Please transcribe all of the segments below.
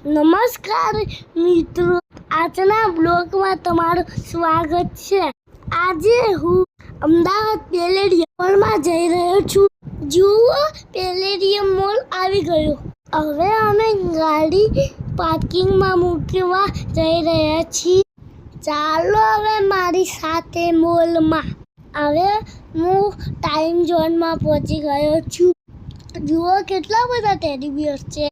નમસ્કાર મિત્રો, આજના બ્લોગમાં તમારું સ્વાગત છે। આજે હું અમદાવાદ પેલેડિયમ મોલમાં જઈ રહ્યો છું। જુઓ, પેલેડિયમ મોલ આવી ગયો। હવે અમે ગાડી પાર્કિંગમાં મૂકવા જઈ રહ્યા છીએ। ચાલો હવે મારી સાથે મોલમાં। હવે હું ટાઈમ ઝોનમાં પહોંચી ગયો છું। જુઓ કેટલા બધા ટેડી બિયર છે।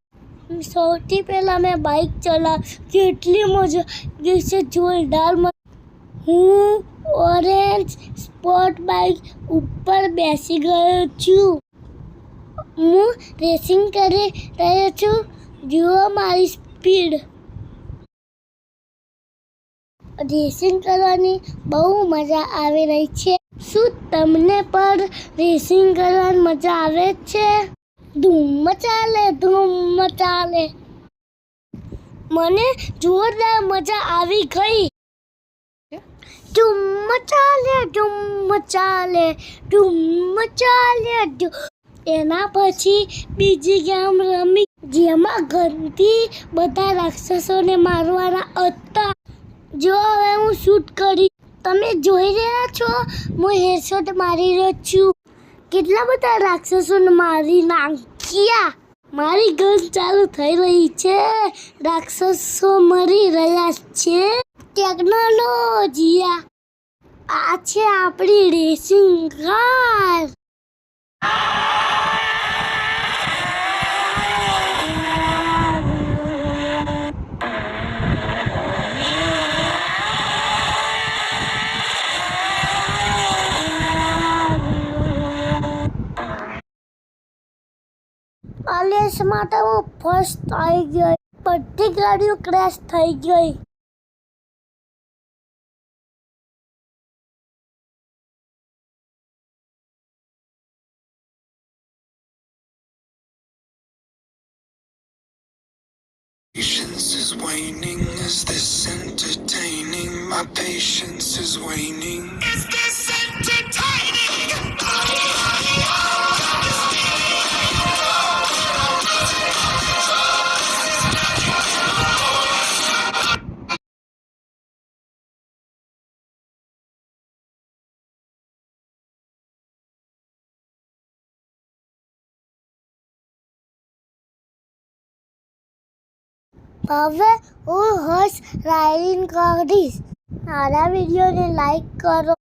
સૌથી પહેલા મેં બાઇક ચલાવી, કેટલી મજા આવી છે, જોરદાર। હું ઓરેન્જ સ્પોર્ટ બાઇક ઉપર બેસી ગયો છું। હું રેસિંગ કરી રહ્યો છું। જુઓ મારી સ્પીડ। રેસિંગ કરવાની બહુ મજા આવી રહી છે। શું તમને પણ રેસિંગ કરવાની મજા આવે છે? ધૂમ ચાલે, ધૂમ ચાલે। મને જોરદાર મજા આવી ગઈ। ધૂમ ચાલે, ધૂમ ચાલે, ધૂમ ચાલે। એના પછી બીજી ગેમ રમી, જેમાં ગનથી બધા રાક્ષસોને મારવાના હતા। જો હવે હું શૂટ કરી, તમે જોઈ રહ્યા છો, હું હેડશોટ મારી રહ્યો છું। કેટલા બધા રાક્ષસોને મારી નાખ્યા। મારી ગન ચાલુ થઈ રહી છે। રાક્ષસો મરી રહ્યા છે। ટેકનોલોજી આ છે આપણી રેસિંગ કાર। આ રેસ માટે હું ફર્સ્ટ આવી ગઈ। બધી ગાડીઓ ક્રેશ થઈ ગઈ। Patience is waning. Is this entertaining? My patience is waning. Is this entertaining? હવે હું હોર્સ રાઇડિંગ કરીશ। મારા વિડીયોને લાઈક કરો।